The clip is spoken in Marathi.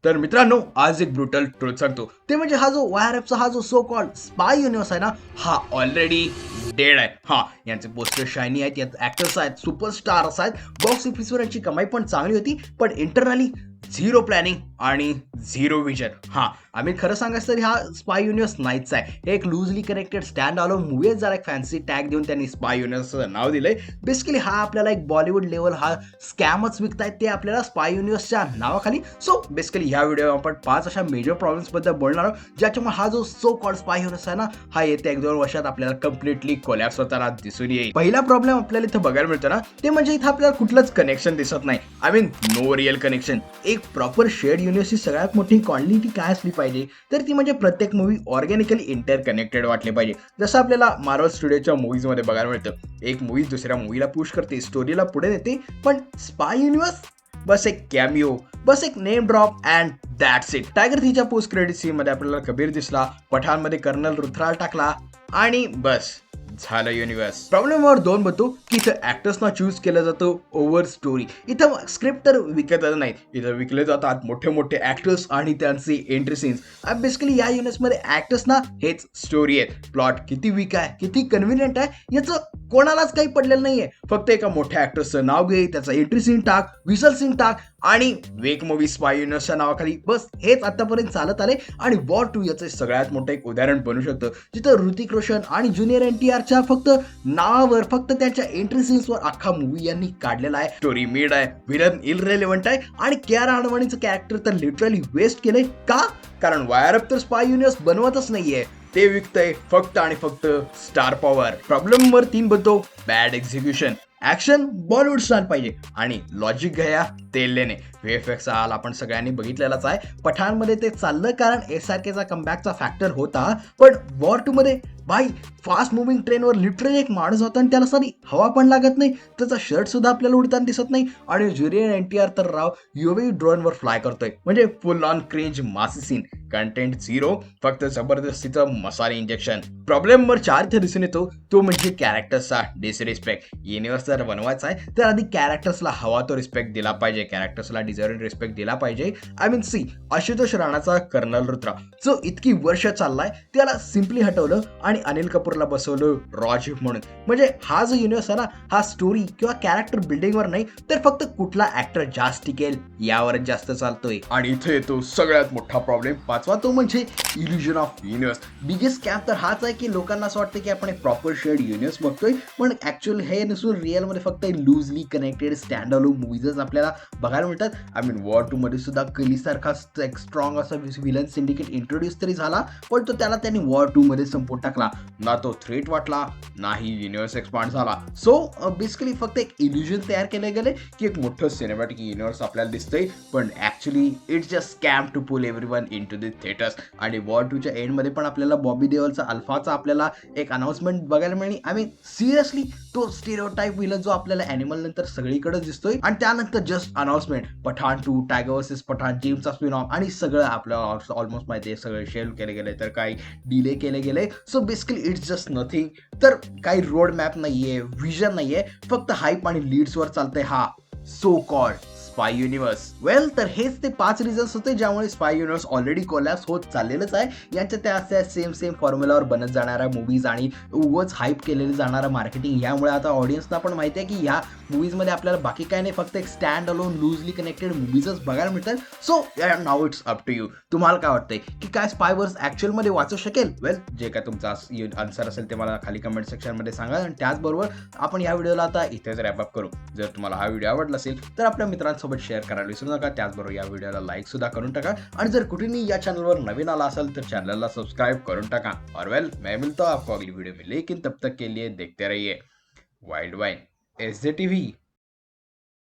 तर मित्रांनो, आज एक ब्रुटल ट्रूथ सांगतो, ते म्हणजे हा जो YRFचा हा जो सो कॉल्ड स्पाय युनिवर्स आहे ना, हा ऑलरेडी डेड आहे. हा, यांचे पोस्टर शायनी आहेत, यात ऍक्टर्स आहेत, सुपरस्टार्स आहेत, बॉक्स ऑफिसवर यांची कमाई पण चांगली होती, पण इंटरनली झिरो प्लॅनिंग आणि झिरो विजन. हा, आम्ही खरं सांगायचं तर हा स्पाय युनिवर्स नाहीच आहे. हे एक loosely connected stand alone movie आहे, जरा एक फॅन्सी टॅग देऊन त्यांनी स्पाय युनिवर्सचं नाव दिलंय. बेसिकली हा आपल्याला एक बॉलिवूड लेवल हा स्कॅमच विकतायत ते आपल्याला स्पाय युनिवर्सच्या नावाखाली. सो बेसिकली ह्या व्हिडिओ आपण 5 अशा मेजर प्रॉब्लेम्स बद्दल बोलणार आहोत, ज्याच्यामुळे हा जो सो कॉल्ड स्पाय युनिवर्स आहे ना, हा येत्या 1-2 वर्षात आपल्याला कम्प्लिटली कोलॅप्स होताना दिसून येईल. पहिला प्रॉब्लेम आपल्याला इथं बघायला मिळतो ना, ते म्हणजे इथं आपल्याला कुठलंच कनेक्शन दिसत नाही. I mean no real connection. एक प्रॉपर शेअर्ड युनिवर्सची सगळ्यात मोठी क्वालिटी काय असली पाहिजे, तर ती म्हणजे प्रत्येक मूवी ऑर्गॅनिकली इंटरकनेक्टेड वाटली पाहिजे. जसं आपल्याला मार्वल स्टुडिओच्या मूवीजमध्ये बघायला मिळतं, एक मूवी दुसऱ्या मूवीला पुश करते, स्टोरीला पुढे नेते, पण स्पाय युनिवर्स बस एक कॅमिओ, बस एक name drop and that's it. Tiger थ्रीच्या पोस्ट क्रेडिट सीन मध्ये आपल्याला कबीर दिसला, पठाणमध्ये कर्नल रुथराल टाकला आणि बस झालं युनिवर्स. प्रॉब्लेम नंबर 2 बघतो की इथं ऍक्टर्सना चूज केलं जातं ओव्हर स्टोरी. इथं स्क्रिप्ट तर विकतच नाहीत, इथं विकले जातात मोठे मोठे ऍक्टर्स आणि त्यांचे एंट्री सीन्स. बेसिकली या युनिवर्समध्ये ऍक्टर्सना हेच स्टोरी आहेत. प्लॉट किती वीक आहे, किती कन्व्हिनियंट आहे, याचं कोणालाच काही पडलेलं नाहीये. फक्त एका मोठ्या ऍक्टर्सचं नाव घे, त्याचा एंट्री सीन टाक, विसल सीन टाक आणि वेक मूवी स्पाय युनिवर्सच्या नावाखाली. बस हेच आतापर्यंत चालत आले आणि वॉर 2 याचं सगळ्यात मोठं एक उदाहरण बनू शकतं, जिथं ऋतिक रोशन आणि ज्युनियर NTRच्या फक्त नावावर, फक्त त्यांच्या एंट्री सीन्सवर अख्खा मूवी यांनी काढलेला आहे. स्टोरी मिड आहे, विलन इलरेलेव्हंट आहे आणि केआर आडवाणीचं कॅरेक्टर तर लिटरली वेस्ट केलंय. का? कारण YRF तर स्पाय युनिवर्स बनवतच नाहीये, ते विकतंय फक्त आणि फक्त स्टार पॉवर. प्रॉब्लेम नंबर 3 बनतो bad execution. Action Bollywood style पाहिजे आणि लॉजिक गया तेलने. VFX हाल आपण सगळ्यांनी बघितलेलाच आहे. पठाणमध्ये ते चाललं कारण SRKचा कमबॅकचा फॅक्टर होता, पण वॉर 2 मध्ये भाई फास्ट मुव्हिंग ट्रेनवर लिटरली एक माणूस होता आणि त्याला सारी हवा पण लागत नाही, त्याचा शर्ट सुद्धा आपल्याला उडताना दिसत नाही. आणि ज्युनियर NTR तर राव UAV ड्रोनवर फ्लाय करतोय, म्हणजे फुल ऑन क्रिंज मासी सीन. कंटेंट झिरो, फक्त जबरदस्तीचं मसाले इंजेक्शन. प्रॉब्लेम नंबर 4 इथे दिसून येतो, तो म्हणजे कॅरेक्टर्सचा डिसरिस्पेक्ट. युनिवर्स जर बनवायचा आहे तर आधी कॅरेक्टर्सला हवा तो रिस्पेक्ट दिला पाहिजे, कॅरेक्टर्सला डिझर्व्ड रिस्पेक्ट दिला पाहिजे. आय मीन सी, आशुतोष राणाचा कर्नल रुद्रा जो इतकी वर्ष चाललाय, त्याला सिम्पली हटवलं आणि अनिल कपूरला बसवलं रॉजिफ म्हणून. म्हणजे हा जो युनिवर्स आहे ना, हा स्टोरी किंवा कॅरेक्टर बिल्डिंगवर नाही, तर फक्त कुठला ऍक्टर जास्त टिकेल यावरच जास्त चालतोय. आणि इथे येतो सगळ्यात मोठा प्रॉब्लेम 5वा, तो म्हणजे illusion of universe. Biggest scam तर हाच आहे की लोकांना असं वाटतं की आपण एक प्रॉपर शेअर्ड युनिवर्स बघतोय, पण ऍक्च्युअली हे नसून रिअलमध्ये फक्त लूजली कनेक्टेड स्टँड अलोन मूवीजच आपल्याला बघायला मिळतात. आय मीन वॉर 2 मध्ये सुद्धा कलीसारखा एक स्ट्रॉंग असा विलन सिंडिकेट इंट्रोड्यूस तरी झाला, पण तो त्याला त्यांनी वॉर 2 मध्ये संपवून टाकला. ना तो थ्रेट वाटला, नाही युनिवर्स एक्सपांड झाला. सो बेसिकली फक्त एक इल्युजन तयार केले गेले की एक मोठं सिनेमॅटिक युनिवर्स आपल्याला दिसतंय, पण actually it's just scam to pull everyone into the theatres. आणि वॉर 2च्या एंडमध्ये पण आपल्याला बॉबी देओलचा अल्फाचा आपल्याला एक अनाउन्समेंट बघायला मिळाली. आय मीन सिरियसली तो स्टिरियोटाइप विलन जो आपल्याला ॲनिमल नंतर सगळीकडे दिसतोय, आणि त्यानंतर just announcement Pathaan 2, Tiger versus Pathaan, जेम्सचा स्पिन ऑफ आणि सगळं आपल्याला ऑलमोस्ट माहिती आहे, सगळे शेअर केले गेले, तर काही डिले केले गेले. So basically it's just nothing. तर काही रोड मॅप नाहीये, विजन नाहीये, फक्त हाईप आणि लीड्सवर चालतंय हा सो कॉल्ड स्पाय युनिवर्स. वेल, तर हेच ते 5 रिझन्स होते ज्यामुळे स्पाय युनिवर्स ऑलरेडी कोलॅप्स होत चाललेलंच आहे. यांच्या त्या अशा सेम फॉर्म्युलावर बनत जाणाऱ्या मूवीज आणि उगाच हाईप केलेली जाणारं मार्केटिंग, यामुळे आता ऑडियन्सना पण माहिती आहे की ह्या मूवीजमध्ये आपल्याला बाकी काय नाही, फक्त एक स्टँड अलोन लूजली कनेक्टेड मूवीजच बघायला मिळतात. So now it's up to you. तुम्हाला काय वाटतंय की काय स्पाय वर्स ॲक्च्युअलमध्ये वाचू शकेल? वेल, जे काय तुमचा आन्सर असेल ते मला खाली कमेंट सेक्शनमध्ये सांगा. आणि त्याचबरोबर आपण या व्हिडिओला आता इथेच रॅप अप करू. जर तुम्हाला हा व्हिडिओ आवडला असेल तर आपल्या मित्रांसोबत शेअर करायला विसरू नका. त्याचबरोबर या व्हिडिओला लाईक सुद्धा करून टाका. आणि जर कुठेही या चॅनलवर नवीन आला असेल तर चॅनलला सबस्क्राइब करून टाका. और वेल, मैं मिलता हूं आपको अगली वीडियो में, लेकिन तब तक के लिए देखते रहिए वाइल्ड वाइन SJTV.